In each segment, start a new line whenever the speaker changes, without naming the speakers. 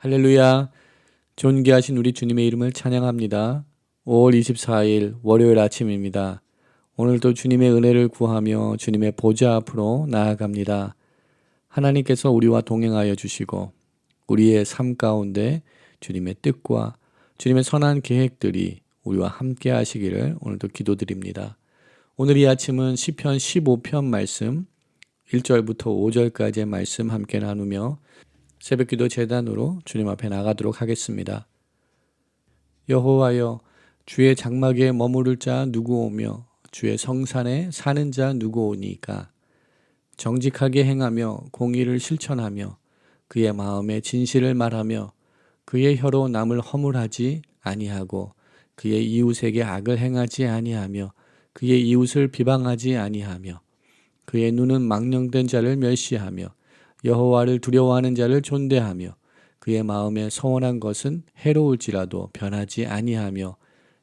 할렐루야. 존귀하신 우리 주님의 이름을 찬양합니다. 5월 24일 월요일 아침입니다. 오늘도 주님의 은혜를 구하며 주님의 보좌 앞으로 나아갑니다. 하나님께서 우리와 동행하여 주시고 우리의 삶 가운데 주님의 뜻과 주님의 선한 계획들이 우리와 함께 하시기를 오늘도 기도드립니다. 오늘 이 아침은 시편 15편 말씀 1절부터 5절까지의 말씀 함께 나누며 새벽기도 제단으로 주님 앞에 나가도록 하겠습니다. 여호와여, 주의 장막에 머무를 자 누구 오며 주의 성산에 사는 자 누구 오니까. 정직하게 행하며 공의를 실천하며 그의 마음에 진실을 말하며 그의 혀로 남을 허물하지 아니하고 그의 이웃에게 악을 행하지 아니하며 그의 이웃을 비방하지 아니하며 그의 눈은 망령된 자를 멸시하며 여호와를 두려워하는 자를 존대하며 그의 마음에 서원한 것은 해로울지라도 변하지 아니하며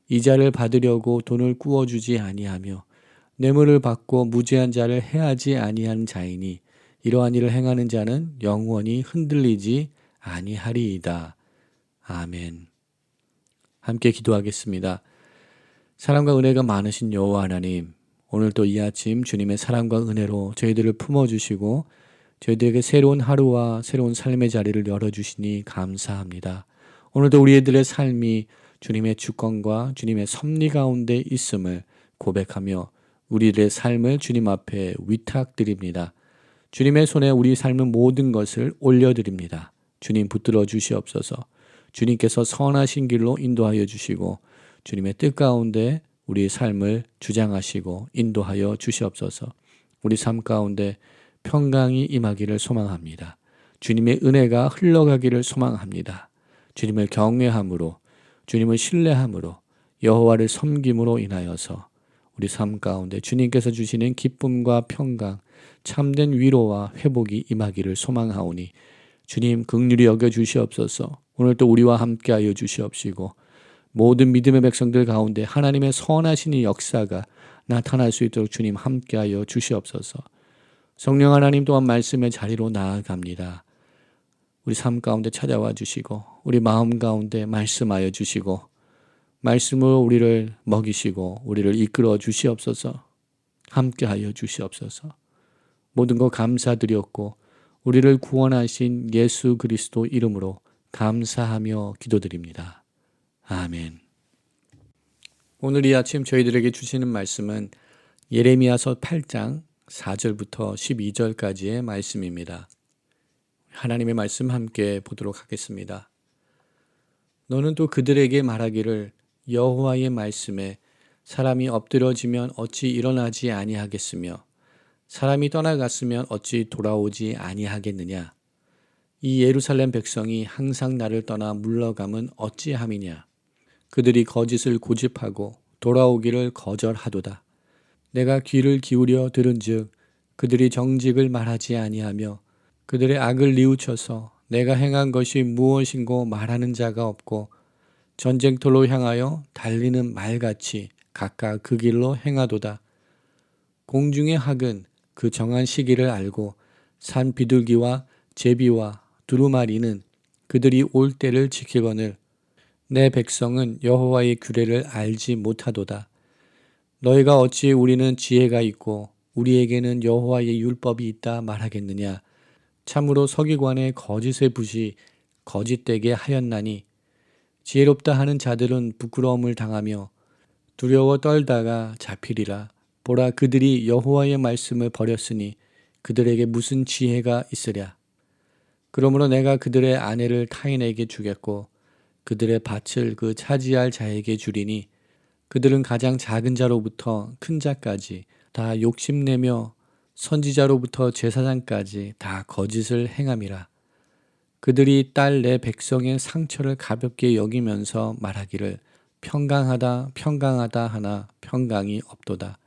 이자를 받으려고 돈을 꾸어주지 아니하며 뇌물을 받고 무죄한 자를 해하지 아니한 자이니 이러한 일을 행하는 자는 영원히 흔들리지 아니하리이다. 아멘. 함께 기도하겠습니다. 사랑과 은혜가 많으신 여호와 하나님, 오늘도 이 아침 주님의 사랑과 은혜로 저희들을 품어주시고 저희들에게 새로운 하루와 새로운 삶의 자리를 열어주시니 감사합니다. 오늘도 우리들의 삶이 주님의 주권과 주님의 섭리 가운데 있음을 고백하며 우리들의 삶을 주님 앞에 위탁드립니다. 주님의 손에 우리 삶의 모든 것을 올려드립니다. 주님 붙들어 주시옵소서. 주님께서 선하신 길로 인도하여 주시고 주님의 뜻 가운데 우리의 삶을 주장하시고 인도하여 주시옵소서. 우리 삶 가운데 평강이 임하기를 소망합니다. 주님의 은혜가 흘러가기를 소망합니다. 주님을 경외함으로, 주님을 신뢰함으로, 여호와를 섬김으로 인하여서 우리 삶 가운데 주님께서 주시는 기쁨과 평강, 참된 위로와 회복이 임하기를 소망하오니 주님 긍휼히 여겨 주시옵소서. 오늘도 우리와 함께하여 주시옵시고 모든 믿음의 백성들 가운데 하나님의 선하신 이 역사가 나타날 수 있도록 주님 함께하여 주시옵소서. 성령 하나님 또한 말씀의 자리로 나아갑니다. 우리 삶 가운데 찾아와 주시고 우리 마음 가운데 말씀하여 주시고 말씀으로 우리를 먹이시고 우리를 이끌어 주시옵소서. 함께하여 주시옵소서. 모든 것 감사드렸고 우리를 구원하신 예수 그리스도 이름으로 감사하며 기도드립니다. 아멘. 오늘 이 아침 저희들에게 주시는 말씀은 예레미야서 8장 4절부터 12절까지의 말씀입니다. 하나님의 말씀 함께 보도록 하겠습니다. 너는 또 그들에게 말하기를 여호와의 말씀에 사람이 엎드러지면 어찌 일어나지 아니하겠으며 사람이 떠나갔으면 어찌 돌아오지 아니하겠느냐. 이 예루살렘 백성이 항상 나를 떠나 물러감은 어찌함이냐. 그들이 거짓을 고집하고 돌아오기를 거절하도다. 내가 귀를 기울여 들은즉 그들이 정직을 말하지 아니하며 그들의 악을 뉘우쳐서 내가 행한 것이 무엇인고 말하는 자가 없고 전쟁터로 향하여 달리는 말같이 각각 그 길로 행하도다. 공중의 학은 그 정한 시기를 알고 산 비둘기와 제비와 두루마리는 그들이 올 때를 지키거늘 내 백성은 여호와의 규례를 알지 못하도다. 너희가 어찌 우리는 지혜가 있고 우리에게는 여호와의 율법이 있다 말하겠느냐. 참으로 서기관의 거짓의 붓이 거짓되게 하였나니 지혜롭다 하는 자들은 부끄러움을 당하며 두려워 떨다가 잡히리라. 보라, 그들이 여호와의 말씀을 버렸으니 그들에게 무슨 지혜가 있으랴. 그러므로 내가 그들의 아내를 타인에게 주겠고 그들의 밭을 그 차지할 자에게 주리니 그들은 가장 작은 자로부터 큰 자까지 다 욕심내며 선지자로부터 제사장까지 다 거짓을 행함이라. 그들이 딸 내 백성의 상처를 가볍게 여기면서 말하기를 평강하다 평강하다 하나 평강이 없도다.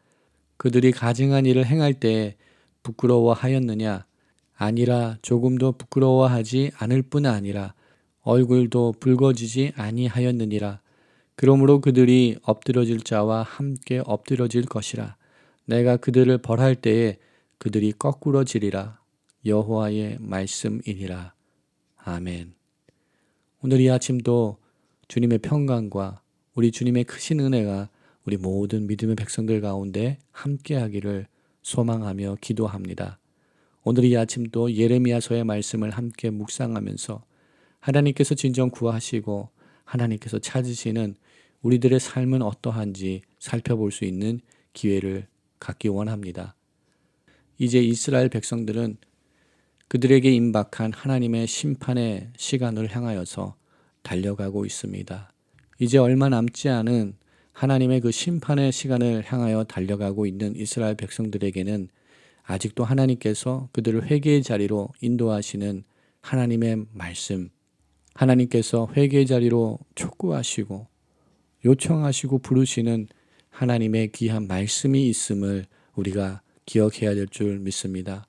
그들이 가증한 일을 행할 때에 부끄러워하였느냐. 아니라 조금도 부끄러워하지 않을 뿐 아니라 얼굴도 붉어지지 아니하였느니라. 그러므로 그들이 엎드러질 자와 함께 엎드러질 것이라. 내가 그들을 벌할 때에 그들이 거꾸러지리라. 여호와의 말씀이니라. 아멘. 오늘 이 아침도 주님의 평강과 우리 주님의 크신 은혜가 우리 모든 믿음의 백성들 가운데 함께하기를 소망하며 기도합니다. 오늘 이 아침도 예레미야서의 말씀을 함께 묵상하면서 하나님께서 진정 구하시고 하나님께서 찾으시는 우리들의 삶은 어떠한지 살펴볼 수 있는 기회를 갖기 원합니다. 이제 이스라엘 백성들은 그들에게 임박한 하나님의 심판의 시간을 향하여서 달려가고 있습니다. 이제 얼마 남지 않은 하나님의 그 심판의 시간을 향하여 달려가고 있는 이스라엘 백성들에게는 아직도 하나님께서 그들을 회개의 자리로 인도하시는 하나님의 말씀, 하나님께서 회개의 자리로 촉구하시고 요청하시고 부르시는 하나님의 귀한 말씀이 있음을 우리가 기억해야 될 줄 믿습니다.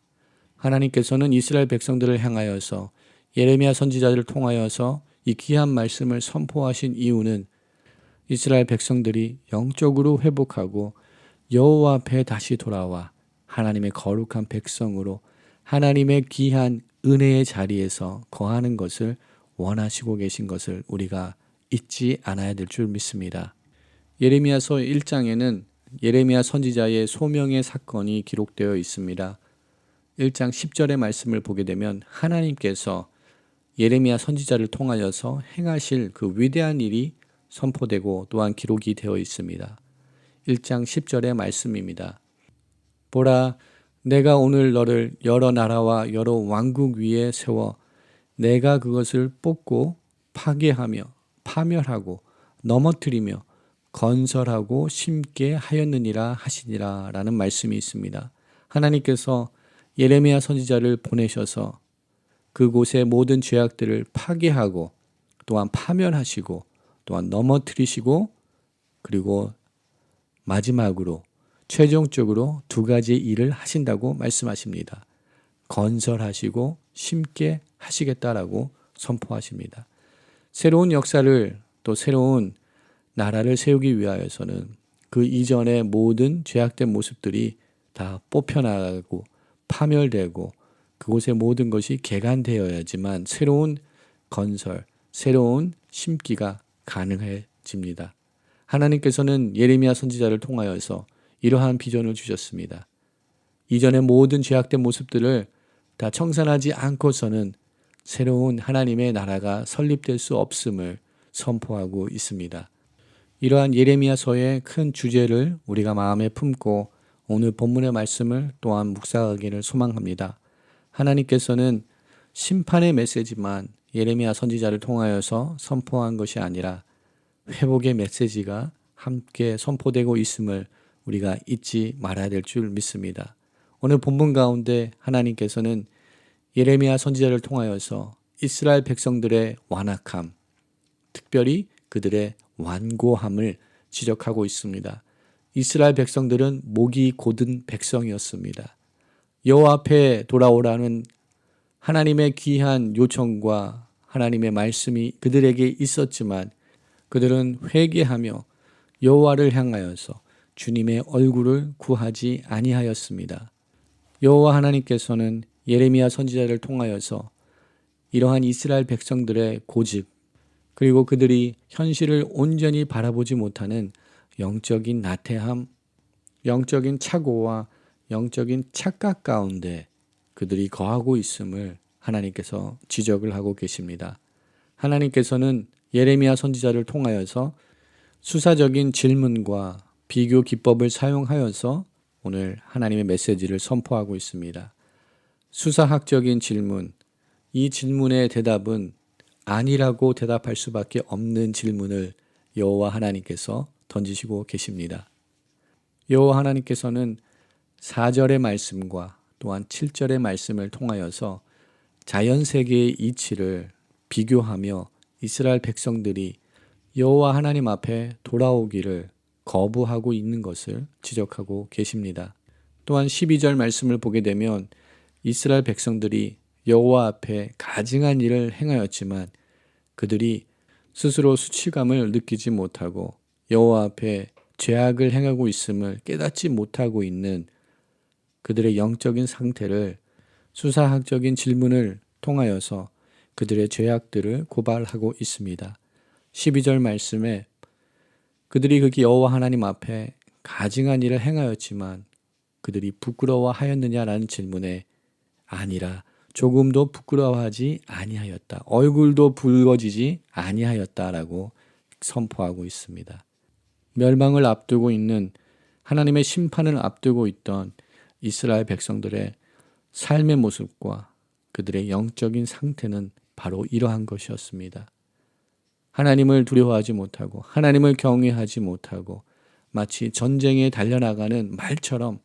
하나님께서는 이스라엘 백성들을 향하여서 예레미야 선지자를 통하여서 이 귀한 말씀을 선포하신 이유는 이스라엘 백성들이 영적으로 회복하고 여호와 앞에 다시 돌아와 하나님의 거룩한 백성으로 하나님의 귀한 은혜의 자리에서 거하는 것을 원하시고 계신 것을 우리가 잊지 않아야 될 줄 믿습니다. 예레미야서 1장에는 예레미야 선지자의 소명의 사건이 기록되어 있습니다. 1장 10절의 말씀을 보게 되면 하나님께서 예레미야 선지자를 통하여서 행하실 그 위대한 일이 선포되고 또한 기록이 되어 있습니다. 1장 10절의 말씀입니다. 보라, 내가 오늘 너를 여러 나라와 여러 왕국 위에 세워 내가 그것을 뽑고 파괴하며 파멸하고 넘어뜨리며 건설하고 심게 하였느니라 하시니라 라는 말씀이 있습니다. 하나님께서 예레미야 선지자를 보내셔서 그곳의 모든 죄악들을 파괴하고 또한 파멸하시고 또한 넘어뜨리시고 그리고 마지막으로 최종적으로 두 가지 일을 하신다고 말씀하십니다. 건설하시고 심게 하시겠다라고 선포하십니다. 새로운 역사를 또 새로운 나라를 세우기 위하여서는 그 이전의 모든 죄악된 모습들이 다 뽑혀나가고 파멸되고 그곳의 모든 것이 개간되어야지만 새로운 건설, 새로운 심기가 가능해집니다. 하나님께서는 예레미야 선지자를 통하여서 이러한 비전을 주셨습니다. 이전의 모든 죄악된 모습들을 다 청산하지 않고서는 새로운 하나님의 나라가 설립될 수 없음을 선포하고 있습니다. 이러한 예레미야서의 큰 주제를 우리가 마음에 품고 오늘 본문의 말씀을 또한 묵상하기를 소망합니다. 하나님께서는 심판의 메시지만 예레미야 선지자를 통하여서 선포한 것이 아니라 회복의 메시지가 함께 선포되고 있음을 우리가 잊지 말아야 될 줄 믿습니다. 오늘 본문 가운데 하나님께서는 예레미야 선지자를 통하여서 이스라엘 백성들의 완악함, 특별히 그들의 완고함을 지적하고 있습니다. 이스라엘 백성들은 목이 곧은 백성이었습니다. 여호와 앞에 돌아오라는 하나님의 귀한 요청과 하나님의 말씀이 그들에게 있었지만 그들은 회개하며 여호와를 향하여서 주님의 얼굴을 구하지 아니하였습니다. 여호와 하나님께서는 예레미야 선지자를 통하여서 이러한 이스라엘 백성들의 고집 그리고 그들이 현실을 온전히 바라보지 못하는 영적인 나태함, 영적인 착오와 영적인 착각 가운데 그들이 거하고 있음을 하나님께서 지적을 하고 계십니다. 하나님께서는 예레미야 선지자를 통하여서 수사적인 질문과 비교 기법을 사용하여서 오늘 하나님의 메시지를 선포하고 있습니다. 수사학적인 질문, 이 질문의 대답은 아니라고 대답할 수밖에 없는 질문을 여호와 하나님께서 던지시고 계십니다. 여호와 하나님께서는 4절의 말씀과 또한 7절의 말씀을 통하여서 자연세계의 이치를 비교하며 이스라엘 백성들이 여호와 하나님 앞에 돌아오기를 거부하고 있는 것을 지적하고 계십니다. 또한 12절 말씀을 보게 되면 이스라엘 백성들이 여호와 앞에 가증한 일을 행하였지만 그들이 스스로 수치감을 느끼지 못하고 여호와 앞에 죄악을 행하고 있음을 깨닫지 못하고 있는 그들의 영적인 상태를 수사학적인 질문을 통하여서 그들의 죄악들을 고발하고 있습니다. 12절 말씀에 그들이 그게 여호와 하나님 앞에 가증한 일을 행하였지만 그들이 부끄러워하였느냐라는 질문에 아니라 조금도 부끄러워하지 아니하였다. 얼굴도 붉어지지 아니하였다라고 선포하고 있습니다. 멸망을 앞두고 있는 하나님의 심판을 앞두고 있던 이스라엘 백성들의 삶의 모습과 그들의 영적인 상태는 바로 이러한 것이었습니다. 하나님을 두려워하지 못하고 하나님을 경외하지 못하고 마치 전쟁에 달려나가는 말처럼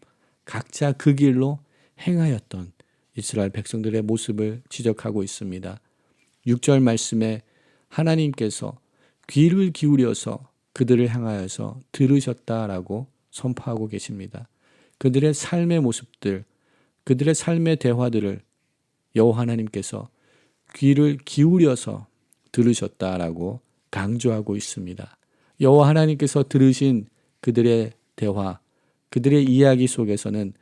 각자 그 길로 행하였던 이스라엘 백성들의 모습을 지적하고 있습니다. 6절 말씀에 하나님께서 귀를 기울여서 그들을 향하여서 들으셨다라고 선포하고 계십니다. 그들의 삶의 모습들, 그들의 삶의 대화들을 여호와 하나님께서 귀를 기울여서 들으셨다라고 강조하고 있습니다. 여호와 하나님께서 들으신 그들의 대화, 그들의 이야기 속에서는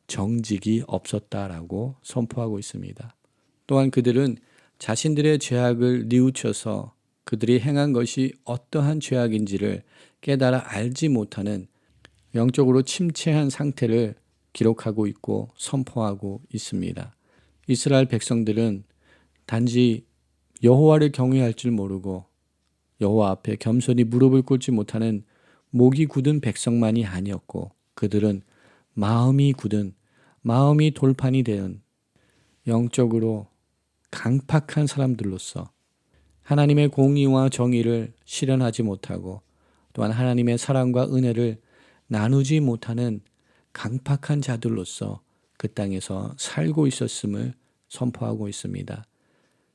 정직이 없었다라고 선포하고 있습니다. 또한 그들은 자신들의 죄악을 뉘우쳐서 그들이 행한 것이 어떠한 죄악인지를 깨달아 알지 못하는 영적으로 침체한 상태를 기록하고 있고 선포하고 있습니다. 이스라엘 백성들은 단지 여호와를 경외할 줄 모르고 여호와 앞에 겸손히 무릎을 꿇지 못하는 목이 굳은 백성만이 아니었고 그들은 마음이 굳은, 마음이 돌판이 된 영적으로 강팍한 사람들로서 하나님의 공의와 정의를 실현하지 못하고 또한 하나님의 사랑과 은혜를 나누지 못하는 강팍한 자들로서 그 땅에서 살고 있었음을 선포하고 있습니다.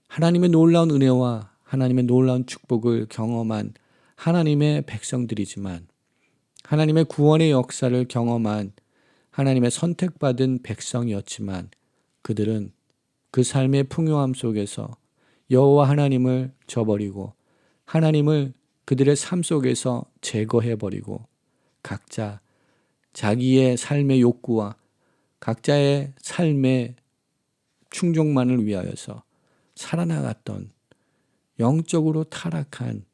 하나님의 놀라운 은혜와 하나님의 놀라운 축복을 경험한 하나님의 백성들이지만 하나님의 구원의 역사를 경험한 하나님의 선택받은 백성이었지만 그들은 그 삶의 풍요함 속에서 여호와 하나님을 저버리고 하나님을 그들의 삶 속에서 제거해버리고 각자 자기의 삶의 욕구와 각자의 삶의 충족만을 위하여서 살아나갔던 영적으로 타락한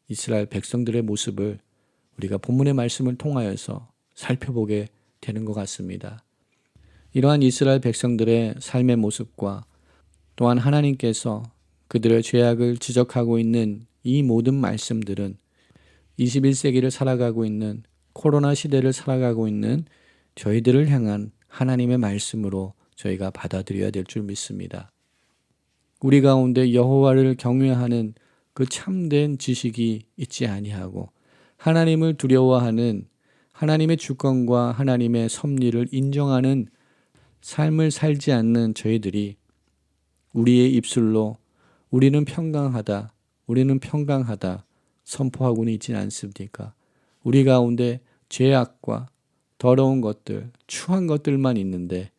이스라엘 백성들의 모습을 우리가 본문의 말씀을 통하여서 살펴보게 되는 것 같습니다. 이러한 이스라엘 백성들의 삶의 모습과 또한 하나님께서 그들의 죄악을 지적하고 있는 이 모든 말씀들은 21세기를 살아가고 있는 코로나 시대를 살아가고 있는 저희들을 향한 하나님의 말씀으로 저희가 받아들여야 될 줄 믿습니다. 우리 가운데 여호와를 경외하는 그 참된 지식이 있지 아니하고 하나님을 두려워하는 하나님의 주권과 하나님의 섭리를 인정하는 삶을 살지 않는 저희들이 우리의 입술로 우리는 평강하다, 우리는 평강하다 선포하고는 있지 않습니까? 우리 가운데 죄악과 더러운 것들, 추한 것들만 있는데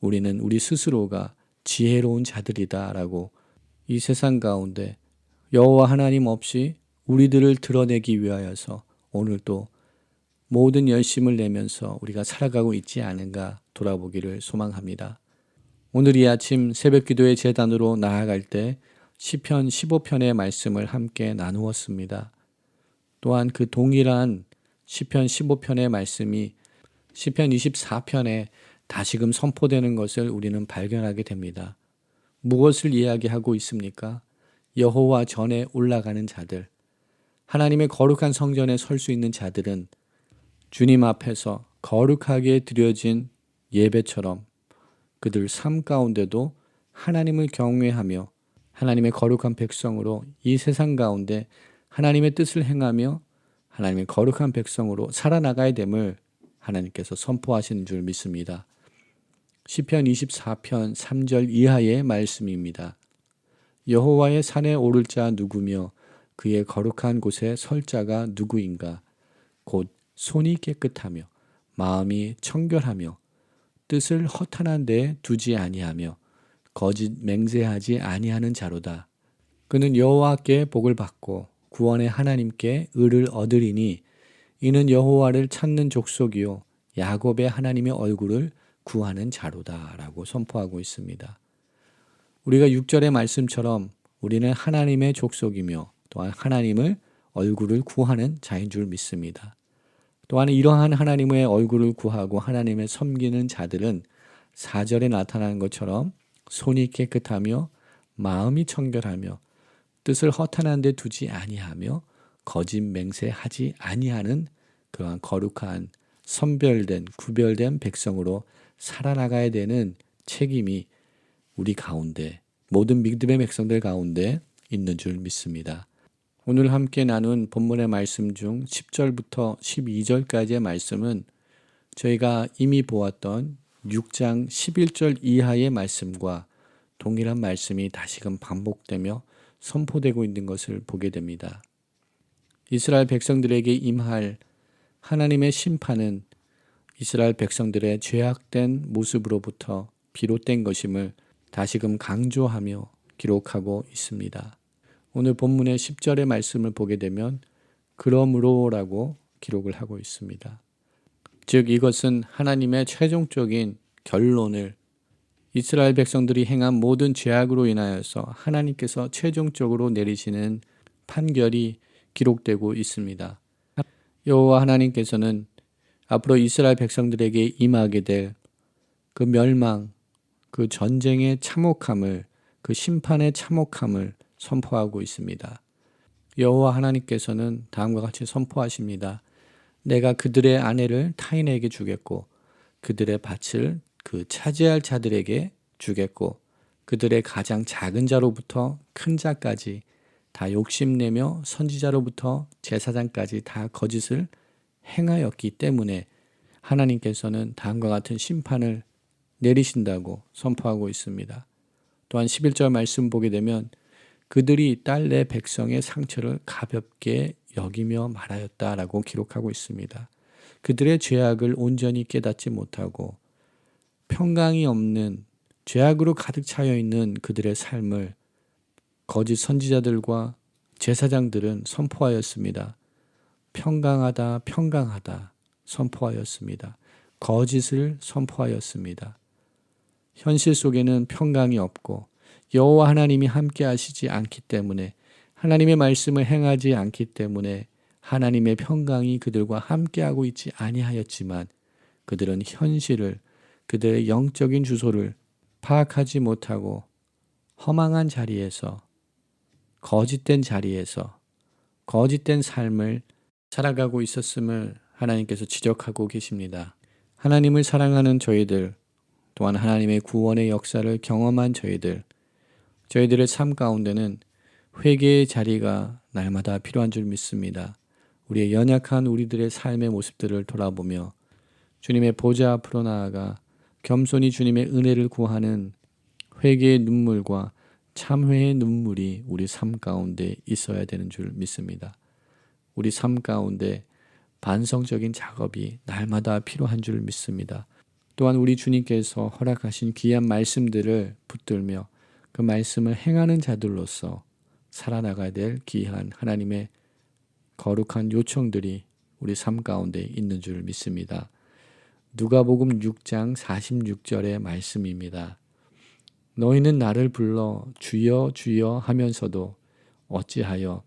우리는 우리 스스로가 지혜로운 자들이다라고 이 세상 가운데 여호와 하나님 없이 우리들을 드러내기 위하여서 오늘 또 모든 열심을 내면서 우리가 살아가고 있지 않은가 돌아보기를 소망합니다. 오늘 이 아침 새벽기도의 제단으로 나아갈 때 시편 15편의 말씀을 함께 나누었습니다. 또한 그 동일한 시편 15편의 말씀이 시편 24편에 다시금 선포되는 것을 우리는 발견하게 됩니다. 무엇을 이야기하고 있습니까? 여호와 전에 올라가는 자들, 하나님의 거룩한 성전에 설 수 있는 자들은 주님 앞에서 거룩하게 드려진 예배처럼 그들 삶 가운데도 하나님을 경외하며 하나님의 거룩한 백성으로 이 세상 가운데 하나님의 뜻을 행하며 하나님의 거룩한 백성으로 살아나가야 됨을 하나님께서 선포하시는 줄 믿습니다. 시편 24편 3절 이하의 말씀입니다. 여호와의 산에 오를 자 누구며 그의 거룩한 곳에 설 자가 누구인가? 곧 손이 깨끗하며 마음이 청결하며 뜻을 허탄한 데 두지 아니하며 거짓 맹세하지 아니하는 자로다. 그는 여호와께 복을 받고 구원의 하나님께 의를 얻으리니 이는 여호와를 찾는 족속이요 야곱의 하나님의 얼굴을 구하는 자로다 라고 선포하고 있습니다. 우리가 6절의 말씀처럼 우리는 하나님의 족속이며 또한 하나님을 얼굴을 구하는 자인 줄 믿습니다. 또한 이러한 하나님의 얼굴을 구하고 하나님을 섬기는 자들은 4절에 나타나는 것처럼 손이 깨끗하며 마음이 청결하며 뜻을 허탄한 데 두지 아니하며 거짓 맹세하지 아니하는 그러한 거룩한 선별된 구별된 백성으로 살아나가야 되는 책임이 우리 가운데 모든 믿음의 백성들 가운데 있는 줄 믿습니다. 오늘 함께 나눈 본문의 말씀 중 10절부터 12절까지의 말씀은 저희가 이미 보았던 6장 11절 이하의 말씀과 동일한 말씀이 다시금 반복되며 선포되고 있는 것을 보게 됩니다. 이스라엘 백성들에게 임할 하나님의 심판은 이스라엘 백성들의 죄악된 모습으로부터 비롯된 것임을 다시금 강조하며 기록하고 있습니다. 오늘 본문의 10절의 말씀을 보게 되면 그러므로라고 기록을 하고 있습니다. 즉 이것은 하나님의 최종적인 결론을 이스라엘 백성들이 행한 모든 죄악으로 인하여서 하나님께서 최종적으로 내리시는 판결이 기록되고 있습니다. 여호와 하나님께서는 앞으로 이스라엘 백성들에게 임하게 될 그 멸망, 그 전쟁의 참혹함을, 그 심판의 참혹함을 선포하고 있습니다. 여호와 하나님께서는 다음과 같이 선포하십니다. 내가 그들의 아내를 타인에게 주겠고 그들의 밭을 그 차지할 자들에게 주겠고 그들의 가장 작은 자로부터 큰 자까지 다 욕심내며 선지자로부터 제사장까지 다 거짓을 행하였기 때문에 하나님께서는 다음과 같은 심판을 내리신다고 선포하고 있습니다. 또한 11절 말씀 보게 되면 그들이 딸 내 백성의 상처를 가볍게 여기며 말하였다라고 기록하고 있습니다. 그들의 죄악을 온전히 깨닫지 못하고 평강이 없는 죄악으로 가득 차여 있는 그들의 삶을 거짓 선지자들과 제사장들은 선포하였습니다. 평강하다, 평강하다 선포하였습니다. 거짓을 선포하였습니다. 현실 속에는 평강이 없고 여호와 하나님이 함께 하시지 않기 때문에 하나님의 말씀을 행하지 않기 때문에 하나님의 평강이 그들과 함께하고 있지 아니하였지만 그들은 현실을 그들의 영적인 주소를 파악하지 못하고 허망한 자리에서 거짓된 자리에서 거짓된 삶을 살아가고 있었음을 하나님께서 지적하고 계십니다. 하나님을 사랑하는 저희들 또한 하나님의 구원의 역사를 경험한 저희들의 삶 가운데는 회개의 자리가 날마다 필요한 줄 믿습니다. 우리의 연약한 우리들의 삶의 모습들을 돌아보며 주님의 보좌 앞으로 나아가 겸손히 주님의 은혜를 구하는 회개의 눈물과 참회의 눈물이 우리 삶 가운데 있어야 되는 줄 믿습니다. 우리 삶 가운데 반성적인 작업이 날마다 필요한 줄 믿습니다. 또한 우리 주님께서 허락하신 귀한 말씀들을 붙들며 그 말씀을 행하는 자들로서 살아나가야 될 귀한 하나님의 거룩한 요청들이 우리 삶 가운데 있는 줄 믿습니다. 누가복음 6장 46절의 말씀입니다. 너희는 나를 불러 주여 주여 하면서도 어찌하여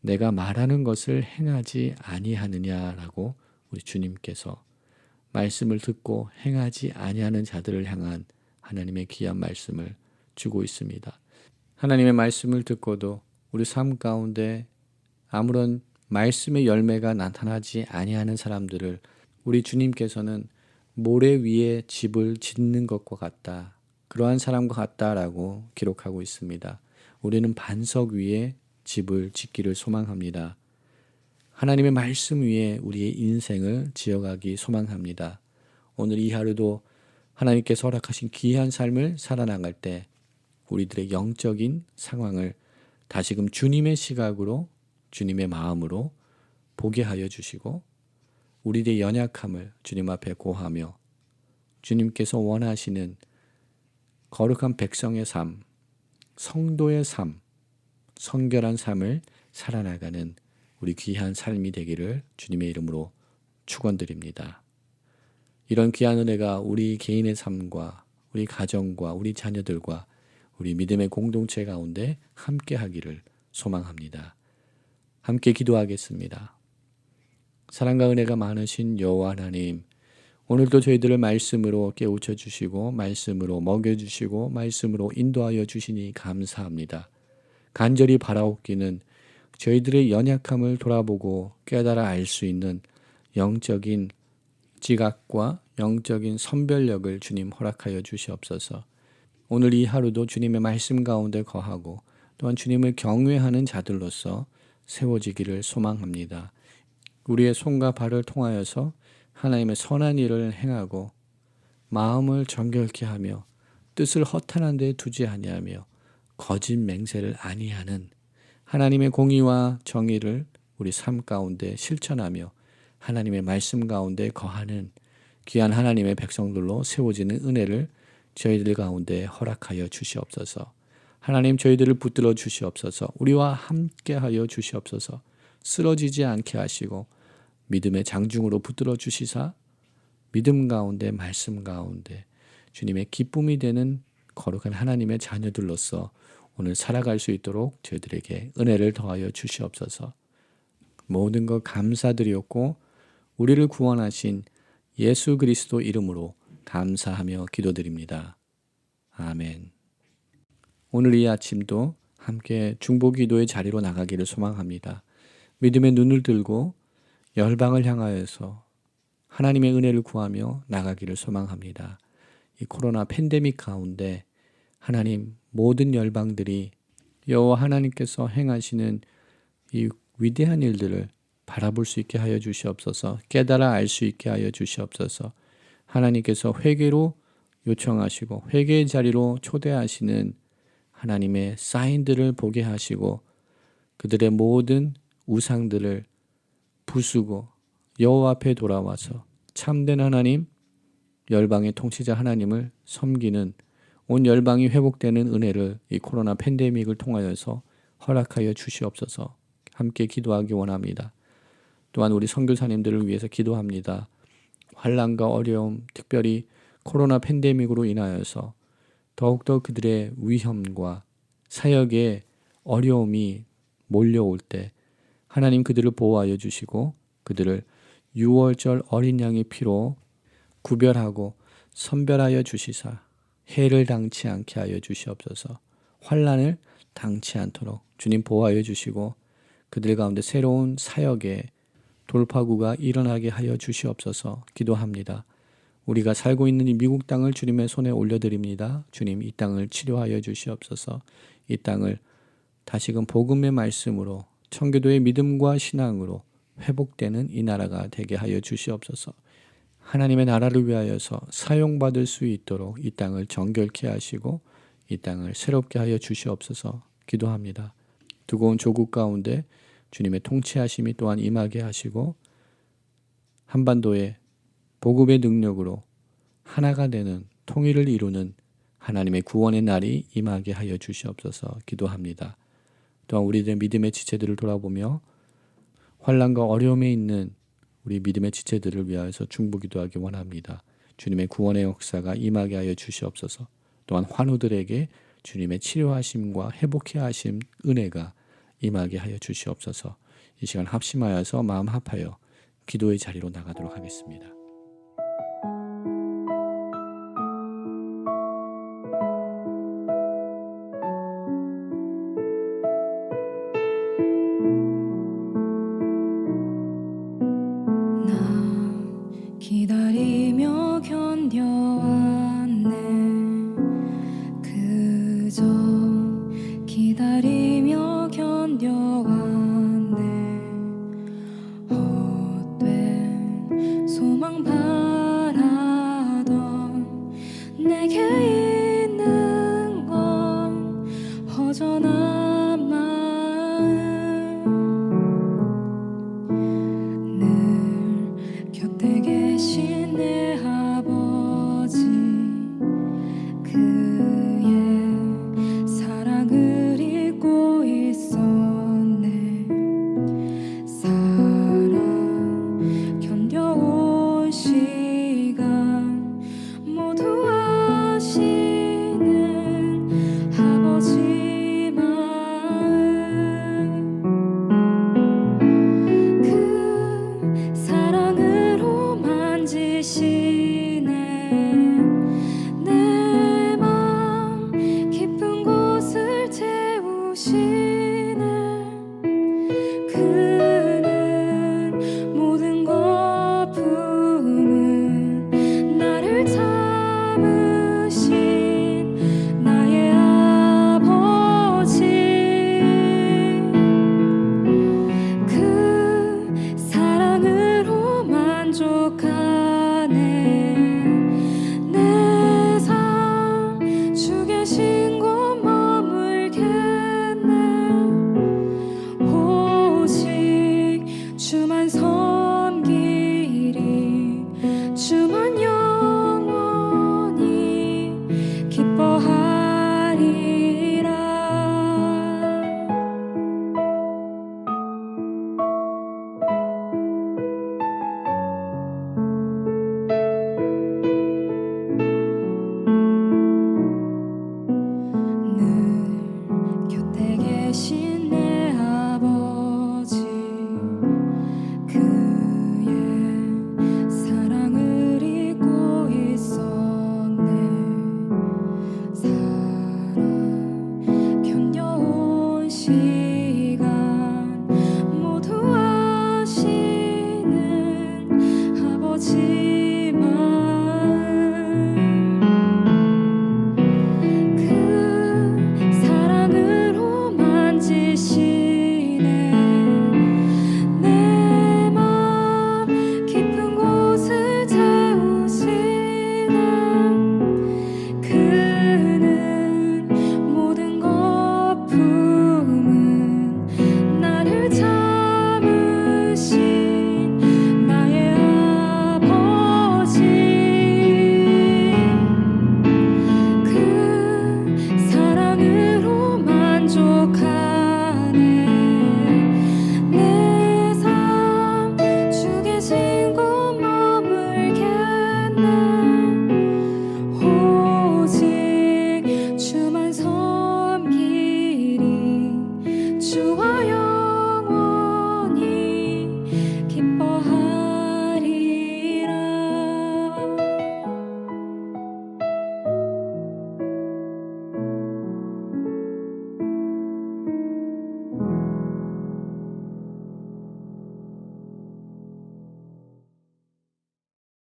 내가 말하는 것을 행하지 아니하느냐라고 우리 주님께서 말씀을 듣고 행하지 아니하는 자들을 향한 하나님의 귀한 말씀을 주고 있습니다. 하나님의 말씀을 듣고도 우리 삶 가운데 아무런 말씀의 열매가 나타나지 아니하는 사람들을 우리 주님께서는 모래 위에 집을 짓는 것과 같다. 그러한 사람과 같다라고 기록하고 있습니다. 우리는 반석 위에 집을 짓기를 소망합니다. 하나님의 말씀 위에 우리의 인생을 지어가기 소망합니다. 오늘 이 하루도 하나님께서 허락하신 귀한 삶을 살아나갈 때 우리들의 영적인 상황을 다시금 주님의 시각으로 주님의 마음으로 보게 하여 주시고 우리들의 연약함을 주님 앞에 고하며 주님께서 원하시는 거룩한 백성의 삶, 성도의 삶, 성결한 삶을 살아나가는 우리 귀한 삶이 되기를 주님의 이름으로 축원드립니다. 이런 귀한 은혜가 우리 개인의 삶과 우리 가정과 우리 자녀들과 우리 믿음의 공동체 가운데 함께 하기를 소망합니다. 함께 기도하겠습니다. 사랑과 은혜가 많으신 여호와 하나님, 오늘도 저희들을 말씀으로 깨우쳐 주시고 말씀으로 먹여 주시고 말씀으로 인도하여 주시니 감사합니다. 간절히 바라옵기는 저희들의 연약함을 돌아보고 깨달아 알 수 있는 영적인 지각과 영적인 선별력을 주님 허락하여 주시옵소서. 오늘 이 하루도 주님의 말씀 가운데 거하고 또한 주님을 경외하는 자들로서 세워지기를 소망합니다. 우리의 손과 발을 통하여서 하나님의 선한 일을 행하고 마음을 정결케 하며 뜻을 허탄한 데 두지 아니하며 거짓 맹세를 아니하는 하나님의 공의와 정의를 우리 삶 가운데 실천하며 하나님의 말씀 가운데 거하는 귀한 하나님의 백성들로 세워지는 은혜를 저희들 가운데 허락하여 주시옵소서. 하나님 저희들을 붙들어 주시옵소서. 우리와 함께하여 주시옵소서. 쓰러지지 않게 하시고 믿음의 장중으로 붙들어 주시사 믿음 가운데 말씀 가운데 주님의 기쁨이 되는 거룩한 하나님의 자녀들로서 오늘 살아갈 수 있도록 저희들에게 은혜를 더하여 주시옵소서. 모든 것 감사드리옵고 우리를 구원하신 예수 그리스도 이름으로 감사하며 기도드립니다. 아멘. 오늘 이 아침도 함께 중보기도의 자리로 나가기를 소망합니다. 믿음의 눈을 들고 열방을 향하여서 하나님의 은혜를 구하며 나가기를 소망합니다. 이 코로나 팬데믹 가운데 하나님 모든 열방들이 여호와 하나님께서 행하시는 이 위대한 일들을 바라볼 수 있게 하여 주시옵소서. 깨달아 알 수 있게 하여 주시옵소서. 하나님께서 회개로 요청하시고 회개의 자리로 초대하시는 하나님의 사인들을 보게 하시고 그들의 모든 우상들을 부수고 여호와 앞에 돌아와서 참된 하나님, 열방의 통치자 하나님을 섬기는 온 열방이 회복되는 은혜를 이 코로나 팬데믹을 통하여서 허락하여 주시옵소서. 함께 기도하기 원합니다. 또한 우리 선교사님들을 위해서 기도합니다. 환난과 어려움, 특별히 코로나 팬데믹으로 인하여서 더욱더 그들의 위험과 사역의 어려움이 몰려올 때 하나님 그들을 보호하여 주시고 그들을 유월절 어린 양의 피로 구별하고 선별하여 주시사 해를 당치 않게 하여 주시옵소서. 환난을 당치 않도록 주님 보호하여 주시고 그들 가운데 새로운 사역의 돌파구가 일어나게 하여 주시옵소서. 기도합니다. 우리가 살고 있는 이 미국 땅을 주님의 손에 올려드립니다. 주님 이 땅을 치료하여 주시옵소서. 이 땅을 다시금 복음의 말씀으로 청교도의 믿음과 신앙으로 회복되는 이 나라가 되게 하여 주시옵소서. 하나님의 나라를 위하여서 사용받을 수 있도록 이 땅을 정결케 하시고 이 땅을 새롭게 하여 주시옵소서. 기도합니다. 두고온 조국 가운데 주님의 통치하심이 또한 임하게 하시고 한반도에 복음의 능력으로 하나가 되는 통일을 이루는 하나님의 구원의 날이 임하게 하여 주시옵소서. 기도합니다. 또한 우리들의 믿음의 지체들을 돌아보며 환난과 어려움에 있는 우리 믿음의 지체들을 위하여서 중보기도하기 원합니다. 주님의 구원의 역사가 임하게 하여 주시옵소서. 또한 환우들에게 주님의 치료하심과 회복해 하심 은혜가 임하게 하여 주시옵소서. 이 시간 합심하여서 마음 합하여 기도의 자리로 나가도록 하겠습니다.